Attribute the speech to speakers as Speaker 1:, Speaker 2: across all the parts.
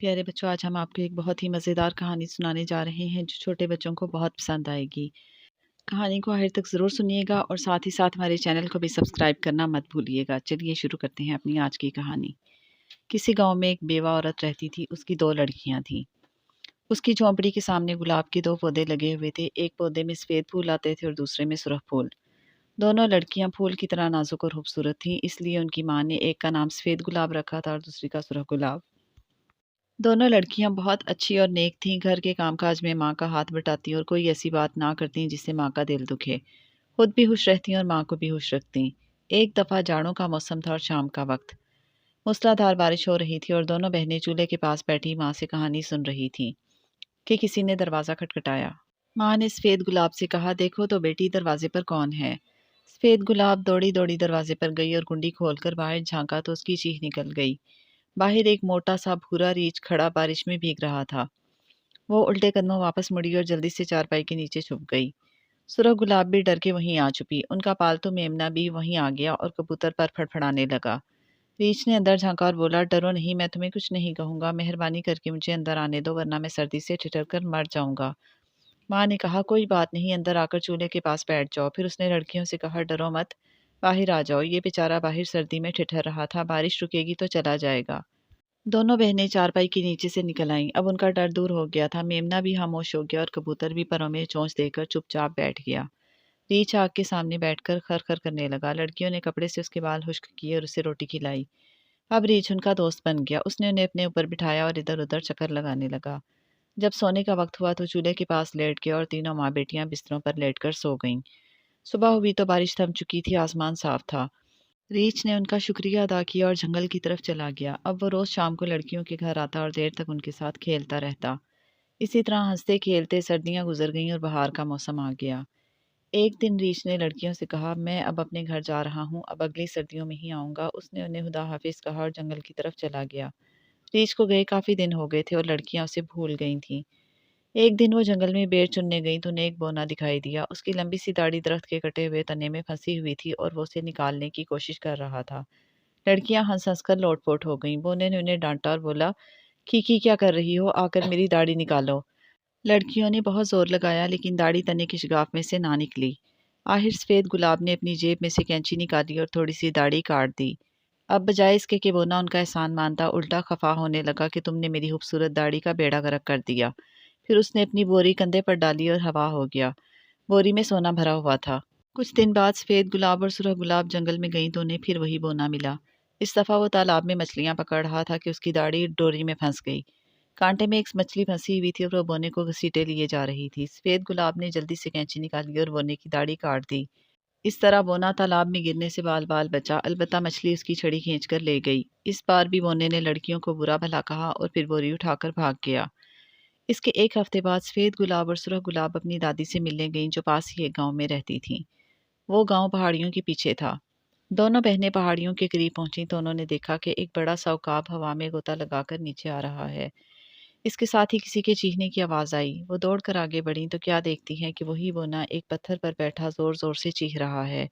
Speaker 1: پیارے بچوں، آج ہم آپ کو ایک بہت ہی مزیدار کہانی سنانے جا رہے ہیں جو چھوٹے بچوں کو بہت پسند آئے گی۔ کہانی کو آخر تک ضرور سنیے گا اور ساتھ ہی ساتھ ہمارے چینل کو بھی سبسکرائب کرنا مت بھولیے گا۔ چلیے شروع کرتے ہیں اپنی آج کی کہانی۔ کسی گاؤں میں ایک بیوہ عورت رہتی تھی، اس کی 2 لڑکیاں تھیں۔ اس کی جھونپڑی کے سامنے گلاب کے 2 پودے لگے ہوئے تھے، ایک پودے میں سفید پھول آتے تھے اور دوسرے میں سرخ پھول۔ دونوں لڑکیاں پھول کی طرح نازک اور خوبصورت تھیں، اس لیے ان کی ماں نے ایک کا نام سفید گلاب رکھا تھا اور دوسری کا سرخ گلاب۔ دونوں لڑکیاں بہت اچھی اور نیک تھیں، گھر کے کام کاج میں ماں کا ہاتھ بٹاتی اور کوئی ایسی بات نہ کرتی جس سے ماں کا دل دکھے، خود بھی خوش رہتی اور ماں کو بھی خوش رکھتی۔ ایک دفعہ جاڑوں کا موسم تھا اور شام کا وقت، موسلادھار بارش ہو رہی تھی اور دونوں بہنیں چولہے کے پاس بیٹھی ماں سے کہانی سن رہی تھیں کہ کسی نے دروازہ کھٹکھٹایا۔ ماں نے سفید گلاب سے کہا، دیکھو تو بیٹی، دروازے پر کون ہے؟ سفید گلاب دوڑی دوڑی دروازے پر گئی اور کنڈی کھول کر باہر جھانکا تو اس کی چیخ نکل گئی۔ باہر ایک موٹا سا بھورا ریچھ کھڑا بارش میں بھیگ رہا تھا۔ وہ الٹے قدموں واپس مڑی اور جلدی سے چارپائی کے نیچے چھپ گئی۔ سرخ گلاب بھی ڈر کے وہیں آ چھپی، ان کا پالتو میمنہ بھی وہیں آ گیا اور کبوتر پر پھڑپھڑانے لگا۔ ریچھ نے اندر جھانکا اور بولا، ڈرو نہیں، میں تمہیں کچھ نہیں کہوں گا، مہربانی کر کے مجھے اندر آنے دو ورنہ میں سردی سے ٹھٹر کر مر جاؤں گا۔ ماں نے کہا، کوئی بات نہیں، اندر آ کر چولہے کے پاس بیٹھ جاؤ۔ پھر اس نے لڑکیوں سے کہا، ڈرو مت، باہر آ جاؤ، یہ بیچارہ باہر سردی میں ٹھٹر رہا تھا، بارش رکے گی تو چلا جائے گا۔ دونوں بہنیں چارپائی کے نیچے سے نکل آئیں، اب ان کا ڈر دور ہو گیا تھا۔ میمنہ بھی خاموش ہو گیا اور کبوتر بھی پروں میں چونچ دے کر چپ چاپ بیٹھ گیا۔ ریچھ آگ کے سامنے بیٹھ کر خر خر کرنے لگا، لڑکیوں نے کپڑے سے اس کے بال خشک کیے اور اسے روٹی کھلائی۔ اب ریچھ ان کا دوست بن گیا، اس نے انہیں اپنے اوپر بٹھایا اور ادھر ادھر چکر لگانے لگا۔ جب سونے کا وقت ہوا تو چولہے کے پاس لیٹ گیا اور تینوں ماں بیٹیاں بستروں پر لیٹ کر سو گئیں۔ صبح ہوئی تو بارش تھم چکی تھی، آسمان صاف تھا۔ ریچھ نے ان کا شکریہ ادا کیا اور جنگل کی طرف چلا گیا۔ اب وہ روز شام کو لڑکیوں کے گھر آتا اور دیر تک ان کے ساتھ کھیلتا رہتا۔ اسی طرح ہنستے کھیلتے سردیاں گزر گئیں اور بہار کا موسم آ گیا۔ ایک دن ریچھ نے لڑکیوں سے کہا، میں اب اپنے گھر جا رہا ہوں، اب اگلی سردیوں میں ہی آؤں گا۔ اس نے انہیں خدا حافظ کہا اور جنگل کی طرف چلا گیا۔ ریچھ کو گئے کافی دن ہو گئے تھے اور لڑکیاں اسے بھول گئی تھیں۔ ایک دن وہ جنگل میں بیر چننے گئی تو انہیں ایک بونا دکھائی دیا، اس کی لمبی سی داڑھی درخت کے کٹے ہوئے تنے میں پھنسی ہوئی تھی اور وہ اسے نکالنے کی کوشش کر رہا تھا۔ لڑکیاں ہنس ہنس کر لوٹ پوٹ ہو گئیں۔ بونے نے انہیں ڈانٹا اور بولا، کھی کیا کر رہی ہو، آ کر میری داڑھی نکالو۔ لڑکیوں نے بہت زور لگایا لیکن داڑھی تنے کی شگاف میں سے نہ نکلی۔ آخر سفید گلاب نے اپنی جیب میں سے کینچی نکالی اور تھوڑی سی داڑھی کاٹ دی۔ اب بجائے اس کے کہ بونا ان کا احسان مانتا، الٹا خفا ہونے لگا کہ تم نے میری خوبصورت داڑھی کا بیڑا غرق کر دیا۔ پھر اس نے اپنی بوری کندھے پر ڈالی اور ہوا ہو گیا۔ بوری میں سونا بھرا ہوا تھا۔ کچھ دن بعد سفید گلاب اور سرخ گلاب جنگل میں گئیں تو انہیں پھر وہی بونا ملا۔ اس دفعہ وہ تالاب میں مچھلیاں پکڑ رہا تھا کہ اس کی داڑھی ڈوری میں پھنس گئی۔ کانٹے میں ایک مچھلی پھنسی ہوئی تھی اور وہ بونے کو گھسیٹے لیے جا رہی تھی۔ سفید گلاب نے جلدی سے کینچی نکالی اور بونے کی داڑھی کاٹ دی۔ اس طرح بونا تالاب میں گرنے سے بال بال بچا، البتہ مچھلی اس کی چھڑی کھینچ کر لے گئی۔ اس بار بھی بونے نے لڑکیوں کو برا بھلا کہا اور پھر بوری اٹھا کر بھاگ گیا۔ اس کے ایک ہفتے بعد سفید گلاب اور سرخ گلاب اپنی دادی سے ملنے گئیں جو پاس ہی ایک گاؤں میں رہتی تھیں۔ وہ گاؤں پہاڑیوں کے پیچھے تھا۔ دونوں بہنیں پہاڑیوں کے قریب پہنچیں تو انہوں نے دیکھا کہ ایک بڑا سا عقاب ہوا میں غوطہ لگا کر نیچے آ رہا ہے۔ اس کے ساتھ ہی کسی کے چیخنے کی آواز آئی۔ وہ دوڑ کر آگے بڑھیں تو کیا دیکھتی ہیں کہ وہی بونا ایک پتھر پر بیٹھا زور زور سے چیخ رہا ہے۔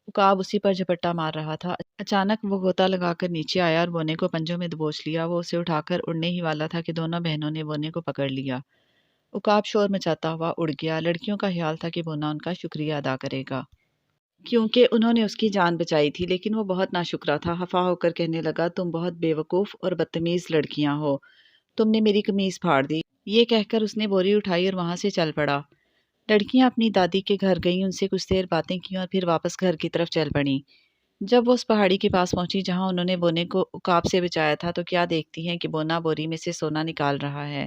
Speaker 1: عقاب اسی پر جھپٹا مار رہا تھا۔ اچانک وہ غوطہ لگا کر نیچے آیا اور بونے کو پنجوں میں دبوچ لیا۔ وہ اسے اٹھا کر اڑنے ہی والا تھا کہ دونوں بہنوں نے بونے کو پکڑ لیا۔ عقاب شور مچاتا ہوا اڑ گیا۔ لڑکیوں کا خیال تھا کہ بونا ان کا شکریہ ادا کرے گا کیونکہ انہوں نے اس کی جان بچائی تھی، لیکن وہ بہت ناشکرا تھا۔ خفا ہو کر کہنے لگا، تم بہت بے وقوف اور بدتمیز لڑکیاں ہو، تم نے میری قمیض پھاڑ دی۔ یہ کہہ کر اس نے بوری اٹھائی اور وہاں سے چل پڑا۔ لڑکیاں اپنی دادی کے گھر گئیں، ان سے کچھ دیر باتیں کی اور پھر واپس گھر کی طرف چل پڑیں۔ جب وہ اس پہاڑی کے پاس پہنچی جہاں انہوں نے بونے کو عقاب سے بچایا تھا تو کیا دیکھتی ہیں کہ بونا بوری میں سے سونا نکال رہا ہے۔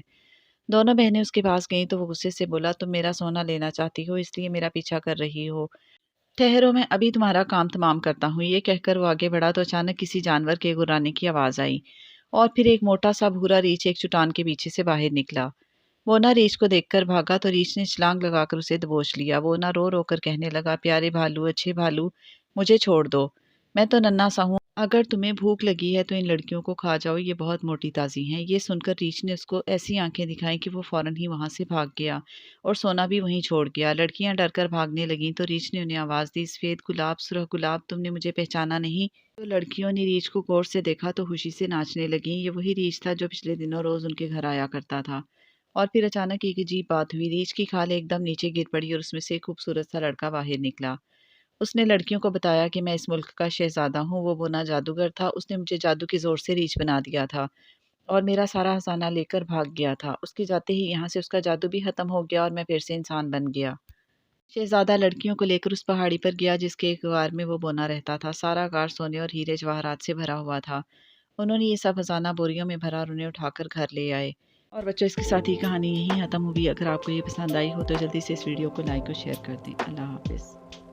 Speaker 1: دونوں بہنیں اس کے پاس گئیں تو وہ غصے سے بولا، تم میرا سونا لینا چاہتی ہو، اس لیے میرا پیچھا کر رہی ہو، ٹھہرو میں ابھی تمہارا کام تمام کرتا ہوں۔ یہ کہہ کر وہ آگے بڑھا تو اچانک کسی جانور کے گرانے کی آواز آئی اور پھر ایک موٹا سا بھورا ریچھ ایک چٹان کے پیچھے سے باہر نکلا۔ بونا ریچھ کو دیکھ کر بھاگا تو ریچھ نے چھلانگ لگا کر اسے دبوچ لیا۔ بونا رو رو کر کہنے لگا، پیارے بھالو، اچھے بھالو، مجھے چھوڑ دو، میں تو ننھا سا ہوں اگر تمہیں بھوک لگی ہے تو ان لڑکیوں کو کھا جاؤ، یہ بہت موٹی تازی ہیں۔ یہ سن کر ریچھ نے اس کو ایسی آنکھیں دکھائیں کہ وہ فوراً ہی وہاں سے بھاگ گیا اور سونا بھی وہیں چھوڑ گیا۔ لڑکیاں ڈر کر بھاگنے لگیں تو ریچھ نے انہیں آواز دی، سفید گلاب، سرخ گلاب، تم نے مجھے پہچانا نہیں؟ تو لڑکیوں نے ریچھ کو غور سے دیکھا تو خوشی سے ناچنے لگیں۔ یہ وہی ریچھ تھا جو پچھلے دنوں روز ان کے گھر آیا کرتا تھا۔ اور پھر اچانک ایک عجیب بات ہوئی، ریچھ کی کھال ایک دم نیچے گر پڑی اور اس میں سے ایک خوبصورت سا لڑکا باہر نکلا۔ اس نے لڑکیوں کو بتایا کہ میں اس ملک کا شہزادہ ہوں، وہ بونا جادوگر تھا، اس نے مجھے جادو کے زور سے ریچھ بنا دیا تھا اور میرا سارا خزانہ لے کر بھاگ گیا تھا۔ اس کے جاتے ہی یہاں سے اس کا جادو بھی ختم ہو گیا اور میں پھر سے انسان بن گیا۔ شہزادہ لڑکیوں کو لے کر اس پہاڑی پر گیا جس کے ایک غار میں وہ بونا رہتا تھا۔ سارا غار سونے اور ہیرے جواہرات سے بھرا ہوا تھا۔ انہوں نے یہ سب خزانہ بوریوں میں بھرا اور انہیں اٹھا کر گھر لے آئے۔ اور بچوں، اس کے ساتھ ہی کہانی یہیں ختم ہوئی۔ اگر آپ کو یہ پسند آئی ہو تو جلدی سے اس ویڈیو کو لائک اور شیئر کر دیں۔ اللہ حافظ۔